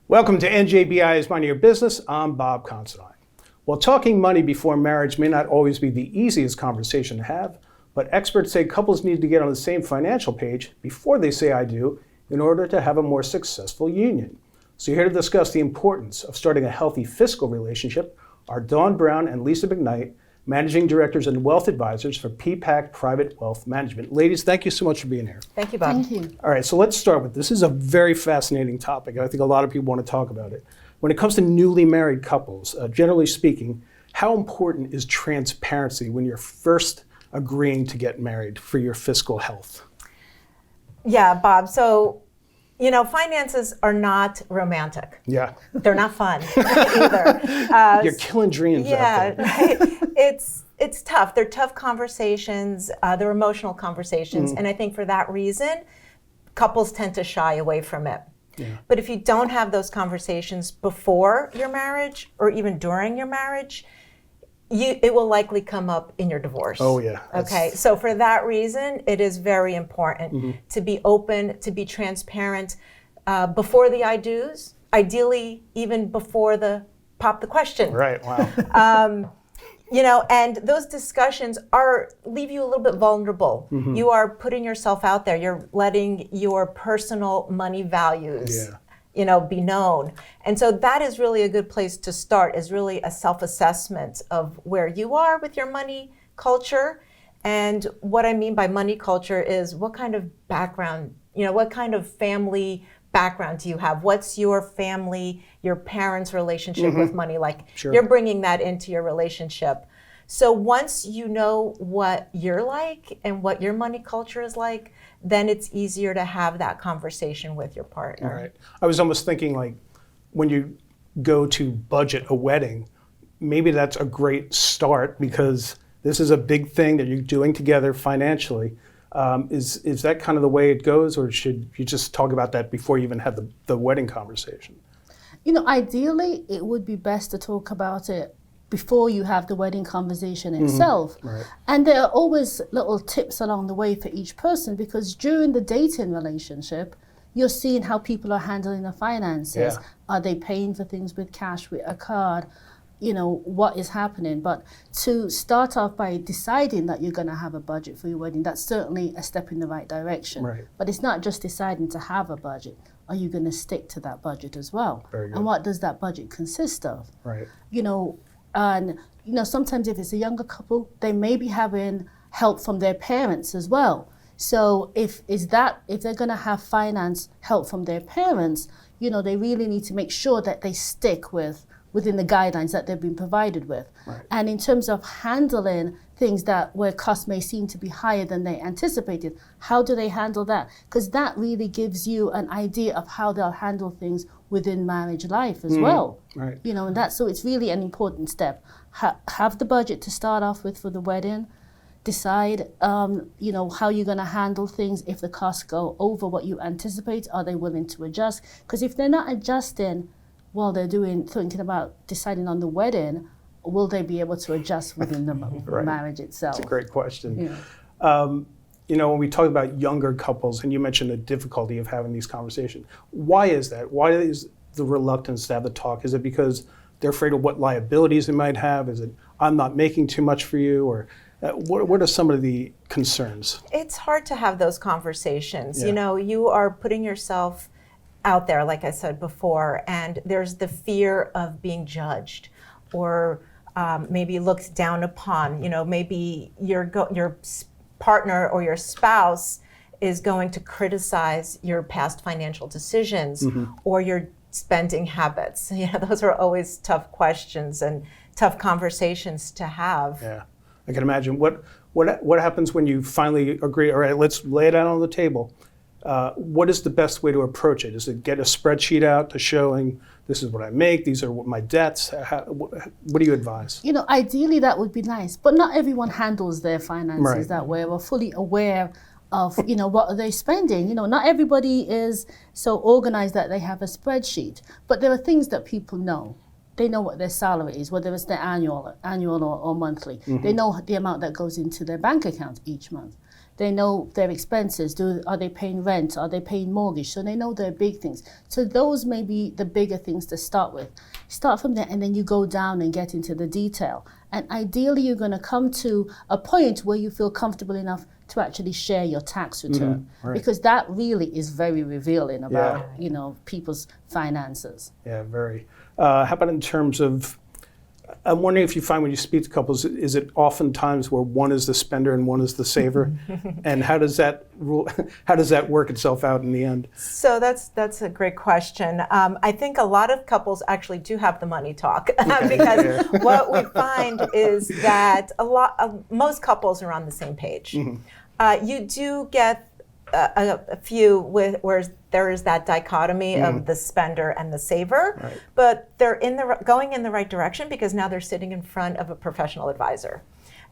Welcome to NJBIA's Mind Your Business. I'm Bob Considine. While talking money before marriage may not always be the easiest conversation to have, but experts say couples need to get on the same financial page before they say I do in order to have a more successful union. So here to discuss the importance of starting a healthy fiscal relationship are Dawn Brown and Lisa McKnight, Managing Directors and Wealth Advisors for Peapack Private Wealth Management. Ladies, thank you so much for being here. Thank you, Bob. Thank you. All right, so let's start with this. This is a very fascinating topic, and I think a lot of people want to talk about it. When it comes to newly married couples, generally speaking, how important is transparency when you're first agreeing to get married for your fiscal health? Yeah, Bob. So, finances are not romantic. Yeah. They're not fun either. You're killing dreams out Yeah, there. right. It's tough. They're tough conversations. They're emotional conversations. And I think for that reason, couples tend to shy away from it. Yeah. But if you don't have those conversations before your marriage or even during your marriage, it will likely come up in your divorce. Oh, yeah. Okay, so for that reason, it is very important to be open, to be transparent before the I do's, ideally even before the pop the question. Right, wow. And those discussions leave you a little bit vulnerable. You are putting yourself out there. You're letting your personal money values be known. And so that is really a good place to start, is really a self-assessment of where you are with your money culture. And what I mean by money culture is what kind of background, what kind of family background do you have? What's your family, your parents' relationship with money like? Sure. You're bringing that into your relationship. So once you know what you're like and what your money culture is like, then it's easier to have that conversation with your partner. All right. I was almost thinking, like, when you go to budget a wedding, maybe that's a great start because this is a big thing that you're doing together financially. Is that kind of the way it goes, or should you just talk about that before you even have the wedding conversation? Ideally, it would be best to talk about it before you have the wedding conversation itself. Right. And there are always little tips along the way for each person, because during the dating relationship, you're seeing how people are handling their finances. Yeah. Are they paying for things with cash, with a card? What is happening. But to start off by deciding that you're going to have a budget for your wedding, that's certainly a step in the right direction. Right. But it's not just deciding to have a budget. Are you going to stick to that budget as well? Very good. And what does that budget consist of? Right. And sometimes if it's a younger couple, they may be having help from their parents as well. So if they're going to have finance help from their parents, they really need to make sure that they stick within the guidelines that they've been provided with. Right. And in terms of handling things where costs may seem to be higher than they anticipated, how do they handle that? Because that really gives you an idea of how they'll handle things within marriage life as well. Right. And so it's really an important step. Have the budget to start off with for the wedding. Decide, how you're going to handle things if the costs go over what you anticipate. Are they willing to adjust? Because if they're not adjusting while they're thinking about deciding on the wedding, will they be able to adjust within the Right. marriage itself? That's a great question. Yeah. When we talk about younger couples, and you mentioned the difficulty of having these conversations, why is that? Why is the reluctance to have the talk? Is it because they're afraid of what liabilities they might have? Is it, I'm not making too much for you? Or what are some of the concerns? It's hard to have those conversations. Yeah. You are putting yourself out there, like I said before, and there's the fear of being judged or maybe looked down upon. Maybe your partner or your spouse is going to criticize your past financial decisions or your spending habits. Those are always tough questions and tough conversations to have. Yeah, I can imagine. What happens when you finally agree, all right, let's lay it out on the table? What is the best way to approach it? Is it get a spreadsheet out to showing this is what I make, these are my debts? What do you advise? Ideally that would be nice, but not everyone handles their finances that way. We're fully aware of, what are they spending? Not everybody is so organized that they have a spreadsheet, but there are things that people know. They know what their salary is, whether it's their annual or monthly. They know the amount that goes into their bank account each month. They know their expenses. Are they paying rent? Are they paying mortgage? So they know their big things. So those may be the bigger things to start with. Start from there, and then you go down and get into the detail. And ideally, you're going to come to a point where you feel comfortable enough to actually share your tax return, right. because that really is very revealing about people's finances. Yeah, very. How about in terms of? I'm wondering if you find when you speak to couples, is it oftentimes where one is the spender and one is the saver, and how does that work itself out in the end? So that's a great question. I think a lot of couples actually do have the money talk because what we find is that most couples are on the same page. You do get a few where there is that dichotomy of the spender and the saver, right. but they're going in the right direction because now they're sitting in front of a professional advisor.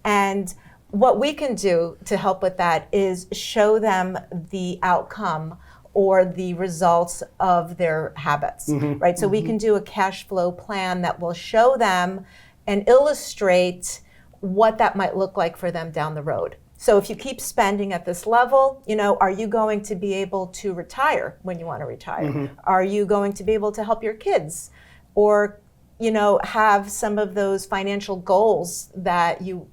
And what we can do to help with that is show them the outcome or the results of their habits, right? So we can do a cash flow plan that will show them and illustrate what that might look like for them down the road. So if you keep spending at this level, are you going to be able to retire when you want to retire? Are you going to be able to help your kids? Or, have some of those financial goals that you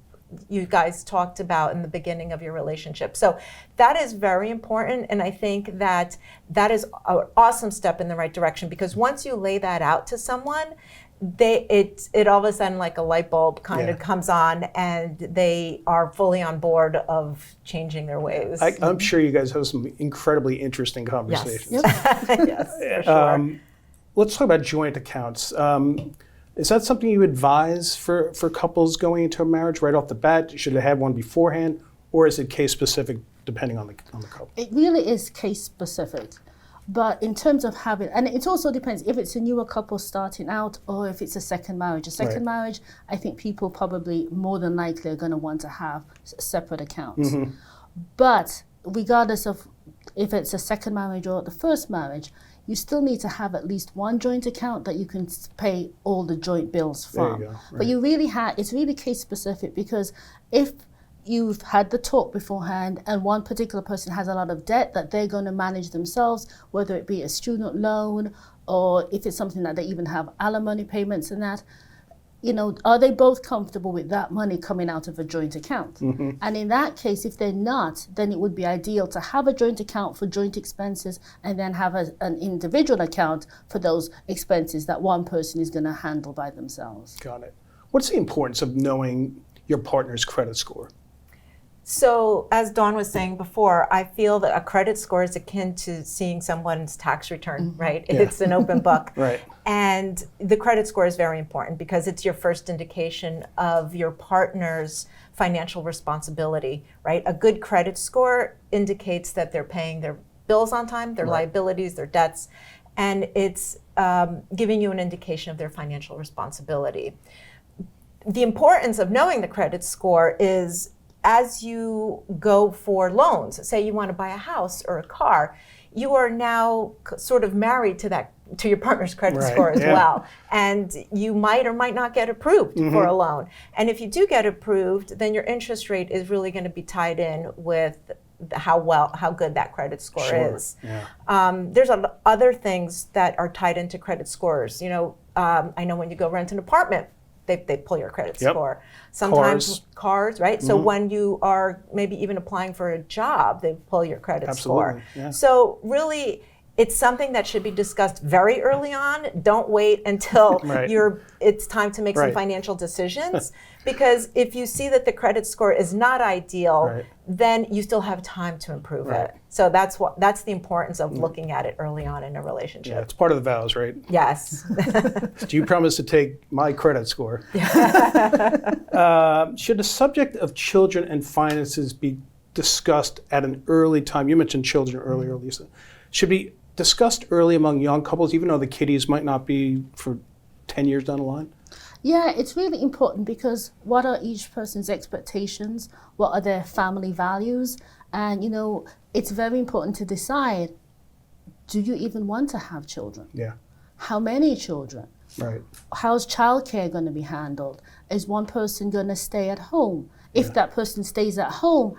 guys talked about in the beginning of your relationship. So that is very important. And I think that is an awesome step in the right direction, because once you lay that out to someone, it all of a sudden, like a light bulb kind of comes on, and they are fully on board of changing their ways. I'm sure you guys have some incredibly interesting conversations. Yes, yes, for sure. Let's talk about joint accounts. Is that something you advise for couples going into a marriage right off the bat? Should they have one beforehand, or is it case specific depending on the couple? It really is case specific. But in terms of having, and it also depends if it's a newer couple starting out or if it's a second marriage. A second marriage, I think people probably more than likely are going to want to have separate accounts. But regardless of if it's a second marriage or the first marriage, you still need to have at least one joint account that you can pay all the joint bills from. There you go. Right. But you really it's really case specific, because if you've had the talk beforehand and one particular person has a lot of debt that they're going to manage themselves, whether it be a student loan or if it's something that they even have alimony payments and that, are they both comfortable with that money coming out of a joint account? And in that case, if they're not, then it would be ideal to have a joint account for joint expenses and then have an individual account for those expenses that one person is going to handle by themselves. Got it. What's the importance of knowing your partner's credit score? So as Dawn was saying before, I feel that a credit score is akin to seeing someone's tax return, right? Yeah. It's an open book. Right. And the credit score is very important because it's your first indication of your partner's financial responsibility, right? A good credit score indicates that they're paying their bills on time, their liabilities, their debts, and it's giving you an indication of their financial responsibility. The importance of knowing the credit score is as you go for loans, say you want to buy a house or a car, you are now sort of married to your partner's credit score as well. And you might or might not get approved for a loan. And if you do get approved, then your interest rate is really going to be tied in with how good that credit score is. Yeah. There's other things that are tied into credit scores. I know when you go rent an apartment, they pull your credit score. Sometimes cars, right? So when you are maybe even applying for a job, they pull your credit score. Yeah. So really, it's something that should be discussed very early on. Don't wait until it's time to make some financial decisions. Because if you see that the credit score is not ideal, then you still have time to improve it. So that's the importance of looking at it early on in a relationship. Yeah, it's part of the vows, right? Yes. Do you promise to take my credit score? Should the subject of children and finances be discussed at an early time? You mentioned children earlier, Lisa. Should be discussed early among young couples, even though the kiddies might not be for 10 years down the line? Yeah, it's really important because what are each person's expectations? What are their family values? And, it's very important to decide, do you even want to have children? Yeah. How many children? Right. How's childcare going to be handled? Is one person going to stay at home? If that person stays at home,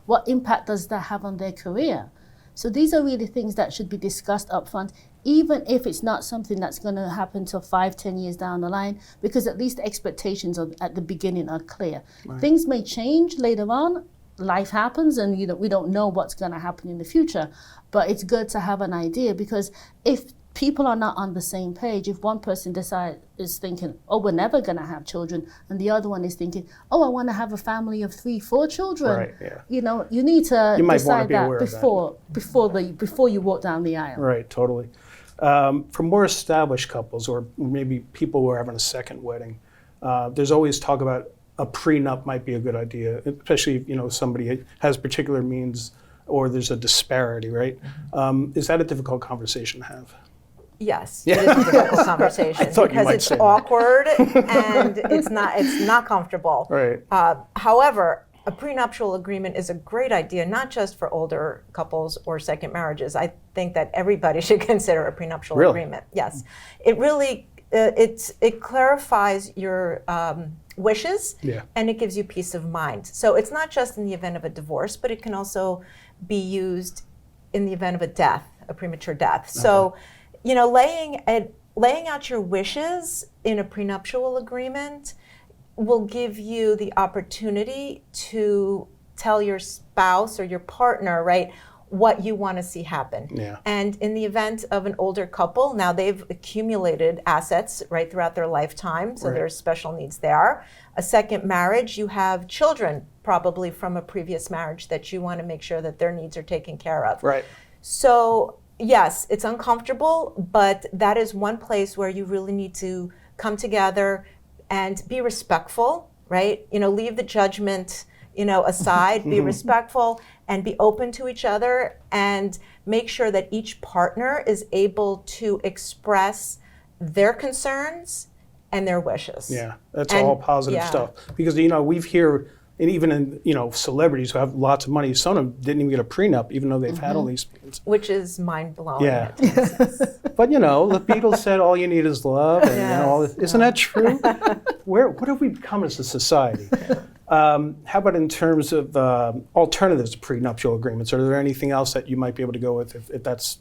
what impact does that have on their career? So these are really things that should be discussed up front, even if it's not something that's going to happen till 5-10 years down the line, because at least the expectations at the beginning are clear. Right. Things may change later on. Life happens, and we don't know what's going to happen in the future. But it's good to have an idea, because if people are not on the same page, if one person is thinking, oh, we're never going to have children, and the other one is thinking, oh, I want to have a family of 3-4 children, Right, yeah. You need to decide be aware that before you walk down the aisle. Right, totally. For more established couples, or maybe people who are having a second wedding, there's always talk about a prenup might be a good idea, especially if somebody has particular means or there's a disparity, right? Is that a difficult conversation to have? Yes, it is a difficult conversation because it's awkward and it's not comfortable. Right. However, a prenuptial agreement is a great idea, not just for older couples or second marriages. I think that everybody should consider a prenuptial agreement. Yes, it really it clarifies your wishes, and it gives you peace of mind. So it's not just in the event of a divorce, but it can also be used in the event of a death, a premature death. Okay. So, laying out your wishes in a prenuptial agreement will give you the opportunity to tell your spouse or your partner, right, what you want to see happen. Yeah. And in the event of an older couple, now they've accumulated assets right throughout their lifetime, so there's special needs there. A second marriage, you have children probably from a previous marriage that you want to make sure that their needs are taken care of. Right. So yes, it's uncomfortable, but that is one place where you really need to come together and be respectful, right? Leave the judgment aside, be respectful and be open to each other, and make sure that each partner is able to express their concerns and their wishes. Yeah, that's all positive stuff. Because, we've heard, and even in, celebrities who have lots of money, some of them didn't even get a prenup, even though they've had all these things. Which is mind-blowing. Yeah. But, the Beatles said all you need is love. And, all this. Isn't that true? What have we become as a society? How about in terms of alternatives to prenuptial agreements? Are there anything else that you might be able to go with if that's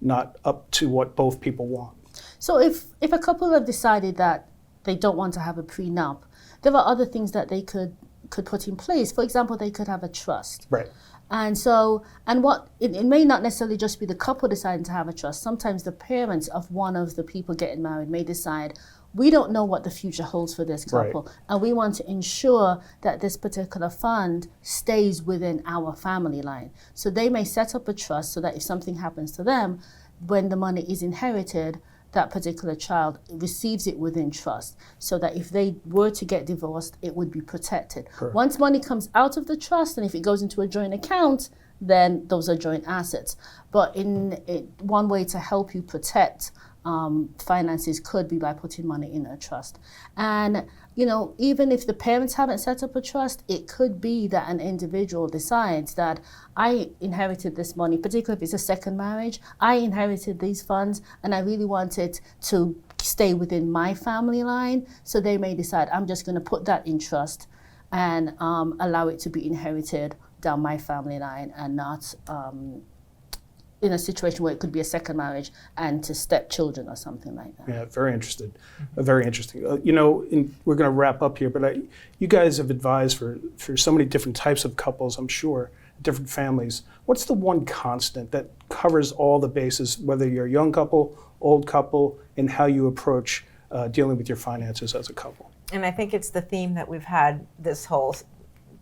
not up to what both people want? So if a couple have decided that they don't want to have a prenup, there are other things that they could put in place. For example, they could have a trust. Right. And it may not necessarily just be the couple deciding to have a trust. Sometimes the parents of one of the people getting married may decide, we don't know what the future holds for this couple, and we want to ensure that this particular fund stays within our family line. So they may set up a trust so that if something happens to them, when the money is inherited, that particular child receives it within trust, so that if they were to get divorced, it would be protected. Correct. Once money comes out of the trust, and if it goes into a joint account, then those are joint assets. But one way to help you protect finances could be by putting money in a trust. And even if the parents haven't set up a trust, it could be that an individual decides that I inherited this money, particularly if it's a second marriage, I inherited these funds and I really want it to stay within my family line. So they may decide, I'm just going to put that in trust and allow it to be inherited down my family line, and not in a situation where it could be a second marriage and to stepchildren or something like that. Yeah, very interesting. Very interesting. We're going to wrap up here, but you guys have advised for so many different types of couples, I'm sure, different families. What's the one constant that covers all the bases, whether you're a young couple, old couple, and how you approach dealing with your finances as a couple? And I think it's the theme that we've had this whole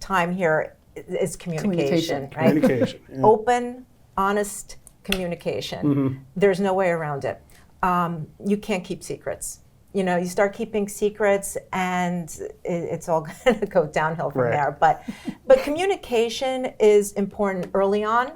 time here is communication. Right? Communication. Yeah. Open, honest communication. Mm-hmm. There's no way around it. You can't keep secrets. You start keeping secrets and it's all going to go downhill from there. But communication is important early on.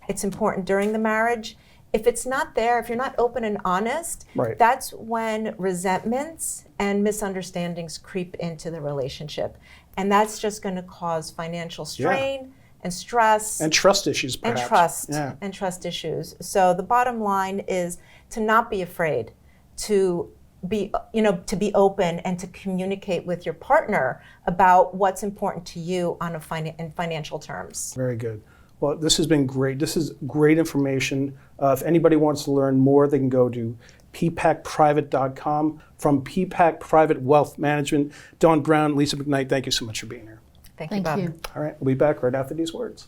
It's important during the marriage. If it's not there, if you're not open and honest, that's when resentments and misunderstandings creep into the relationship. And that's just going to cause financial strain and stress. And trust issues, perhaps. And trust issues. So the bottom line is to not be afraid to to be open and to communicate with your partner about what's important to you on in financial terms. Very good. Well, this has been great. This is great information. If anybody wants to learn more, they can go to peapackprivate.com. From Peapack Private Wealth Management, Dawn Brown, Lisa McKnight, thank you so much for being here. Thank you, Bob. you. All right, we'll be back right after these words.